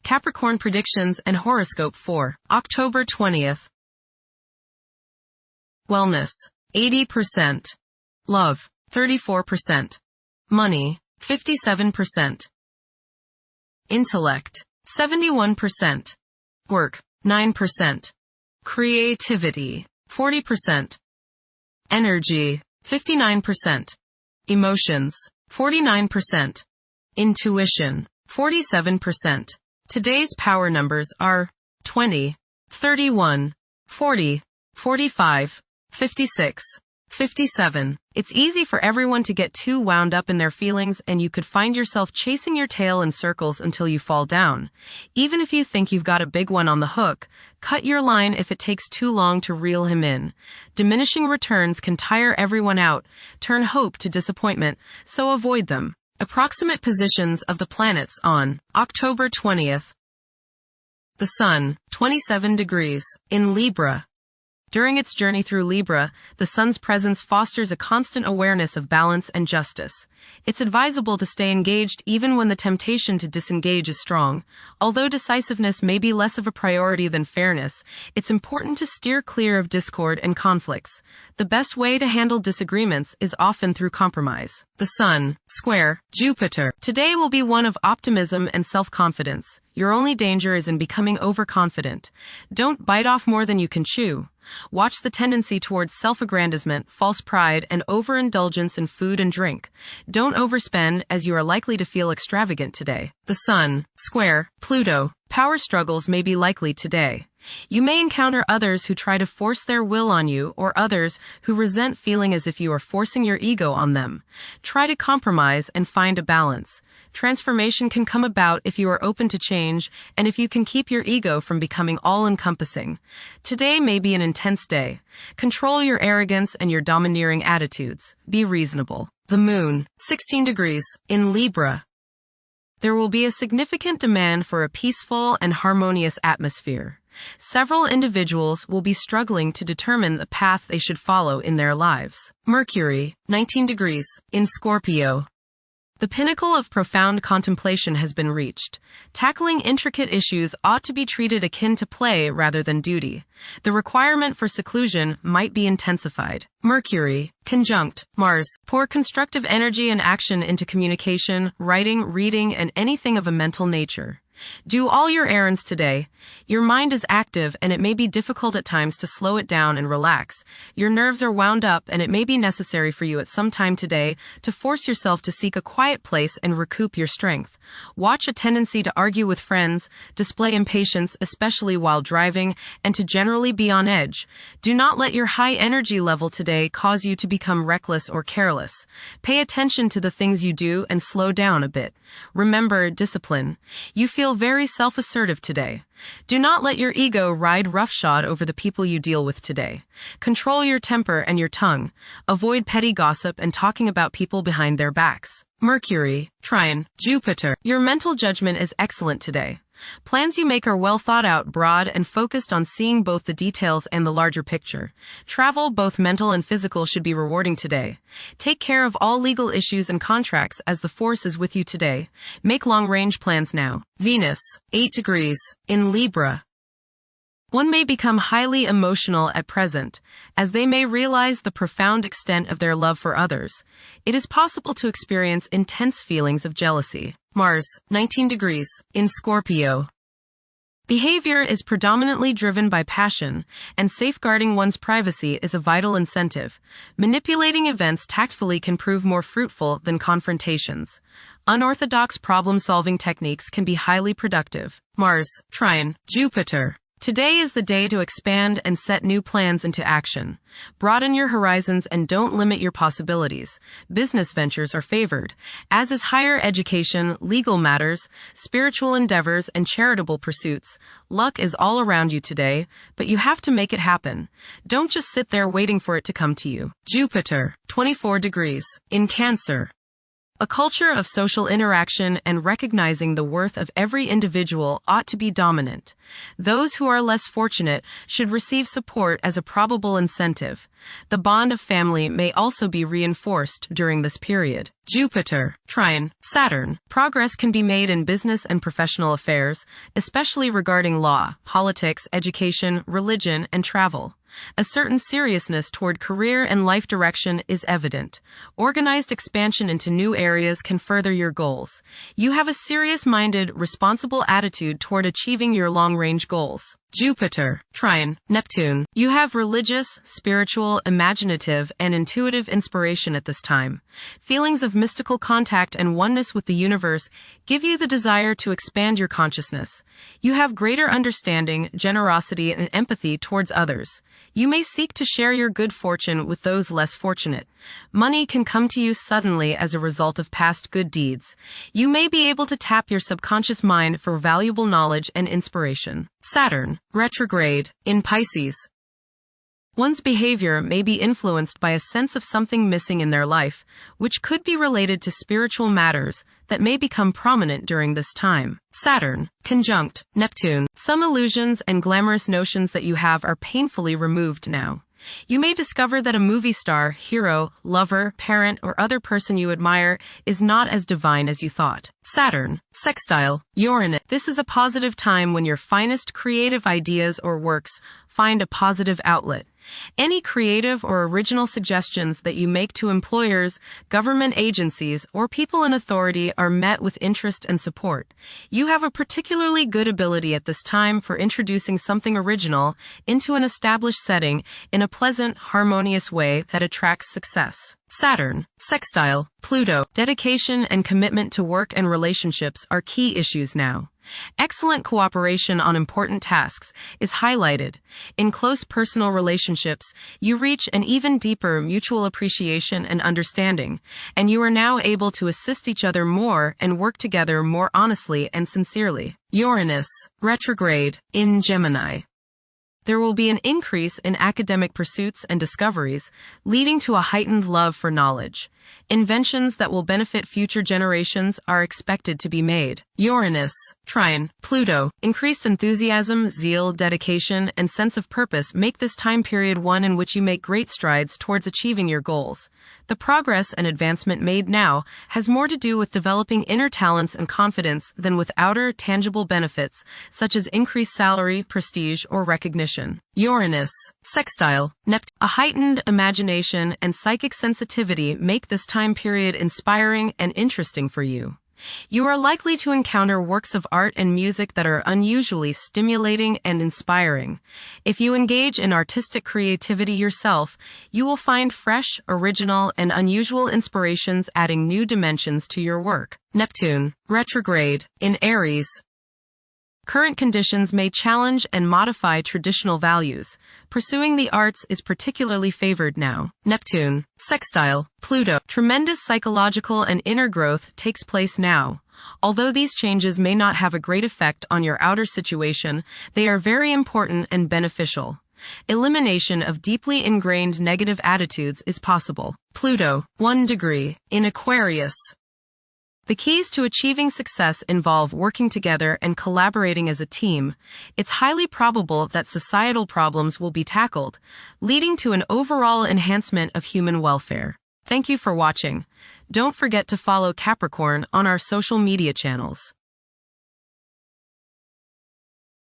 Capricorn predictions and horoscope for October 20th. Wellness, 80%. Love, 34%. Money, 57%. Intellect, 71%. Work, 9%. Creativity, 40%. Energy, 59%. Emotions, 49%. Intuition, 47%. Today's power numbers are 20, 31, 40, 45, 56, 57. It's easy for everyone to get too wound up in their feelings, and you could find yourself chasing your tail in circles until you fall down. Even if you think you've got a big one on the hook, cut your line if it takes too long to reel him in. Diminishing returns can tire everyone out, turn hope to disappointment, so avoid them. Approximate positions of the planets on October 20th. The Sun, 27 degrees, in Libra. During its journey through Libra, the Sun's presence fosters a constant awareness of balance and justice. It's advisable to stay engaged even when the temptation to disengage is strong. Although decisiveness may be less of a priority than fairness, it's important to steer clear of discord and conflicts. The best way to handle disagreements is often through compromise. The Sun, square, Jupiter. Today will be one of optimism and self-confidence. Your only danger is in becoming overconfident. Don't bite off more than you can chew. Watch the tendency towards self-aggrandizement, false pride, and overindulgence in food and drink. Don't overspend, as you are likely to feel extravagant today. The Sun, square, Pluto. Power struggles may be likely today. You may encounter others who try to force their will on you, or others who resent feeling as if you are forcing your ego on them. Try to compromise and find a balance. Transformation can come about if you are open to change, and if you can keep your ego from becoming all-encompassing. Today may be an intense day. Control your arrogance and your domineering attitudes. Be reasonable. The Moon, 16 degrees, in Libra. There will be a significant demand for a peaceful and harmonious atmosphere. Several individuals will be struggling to determine the path they should follow in their lives. Mercury, 19 degrees, in Scorpio. The pinnacle of profound contemplation has been reached. Tackling intricate issues ought to be treated akin to play rather than duty. The requirement for seclusion might be intensified. Mercury, conjunct Mars. Pour constructive energy and action into communication, writing, reading, and anything of a mental nature. Do all your errands today. Your mind is active, and it may be difficult at times to slow it down and relax. Your nerves are wound up, and it may be necessary for you at some time today to force yourself to seek a quiet place and recoup your strength. Watch a tendency to argue with friends, display impatience, especially while driving, and to generally be on edge. Do not let your high energy level today cause you to become reckless or careless. Pay attention to the things you do and slow down a bit. Remember discipline. You feel very self-assertive today. Do not let your ego ride roughshod over the people you deal with today. Control your temper and your tongue. Avoid petty gossip and talking about people behind their backs. Mercury, trine, Jupiter. Your mental judgment is excellent today. Plans you make are well thought out, broad, and focused on seeing both the details and the larger picture. Travel, both mental and physical, should be rewarding today. Take care of all legal issues and contracts as the force is with you today. Make long-range plans now. Venus, 8 degrees, in Libra. One may become highly emotional at present, as they may realize the profound extent of their love for others. It is possible to experience intense feelings of jealousy. Mars, 19 degrees, in Scorpio. Behavior is predominantly driven by passion, and safeguarding one's privacy is a vital incentive. Manipulating events tactfully can prove more fruitful than confrontations. Unorthodox problem-solving techniques can be highly productive. Mars, trine, Jupiter. Today is the day to expand and set new plans into action. Broaden your horizons and don't limit your possibilities. Business ventures are favored, as is higher education, legal matters, spiritual endeavors, and charitable pursuits. Luck is all around you today, but you have to make it happen. Don't just sit there waiting for it to come to you. Jupiter, 24 degrees, in Cancer. A culture of social interaction and recognizing the worth of every individual ought to be dominant. Those who are less fortunate should receive support as a probable incentive. The bond of family may also be reinforced during this period. Jupiter, trine, Saturn. Progress can be made in business and professional affairs, especially regarding law, politics, education, religion, and travel. A certain seriousness toward career and life direction is evident. Organized expansion into new areas can further your goals. You have a serious-minded, responsible attitude toward achieving your long-range goals. Jupiter, trine, Neptune. You have religious, spiritual, imaginative, and intuitive inspiration at this time. Feelings of mystical contact and oneness with the universe give you the desire to expand your consciousness. You have greater understanding, generosity, and empathy towards others. You may seek to share your good fortune with those less fortunate. Money can come to you suddenly as a result of past good deeds. You may be able to tap your subconscious mind for valuable knowledge and inspiration. Saturn, retrograde, in Pisces. One's behavior may be influenced by a sense of something missing in their life, which could be related to spiritual matters that may become prominent during this time. Saturn, conjunct, Neptune. Some illusions and glamorous notions that you have are painfully removed now. You may discover that a movie star, hero, lover, parent, or other person you admire is not as divine as you thought. Saturn, sextile, Uranus. This is a positive time when your finest creative ideas or works find a positive outlet. Any creative or original suggestions that you make to employers, government agencies, or people in authority are met with interest and support. You have a particularly good ability at this time for introducing something original into an established setting in a pleasant, harmonious way that attracts success. Saturn, sextile, Pluto. Dedication and commitment to work and relationships are key issues now. Excellent cooperation on important tasks is highlighted. In close personal relationships, you reach an even deeper mutual appreciation and understanding, and you are now able to assist each other more and work together more honestly and sincerely. Uranus, retrograde, in Gemini. There will be an increase in academic pursuits and discoveries, leading to a heightened love for knowledge. Inventions that will benefit future generations are expected to be made. Uranus, trine, Pluto. Increased enthusiasm, zeal, dedication, and sense of purpose make this time period one in which you make great strides towards achieving your goals. The progress and advancement made now has more to do with developing inner talents and confidence than with outer, tangible benefits, such as increased salary, prestige, or recognition. Uranus, sextile, Neptune. A heightened imagination and psychic sensitivity make this time period inspiring and interesting for you. You are likely to encounter works of art and music that are unusually stimulating and inspiring. If you engage in artistic creativity yourself, you will find fresh, original, and unusual inspirations adding new dimensions to your work. Neptune, retrograde, in Aries. Current conditions may challenge and modify traditional values. Pursuing the arts is particularly favored now. Neptune, sextile, Pluto. Tremendous psychological and inner growth takes place now. Although these changes may not have a great effect on your outer situation, they are very important and beneficial. Elimination of deeply ingrained negative attitudes is possible. Pluto, 1 degree, in Aquarius. The keys to achieving success involve working together and collaborating as a team. It's highly probable that societal problems will be tackled, leading to an overall enhancement of human welfare. Thank you for watching. Don't forget to follow Capricorn on our social media channels.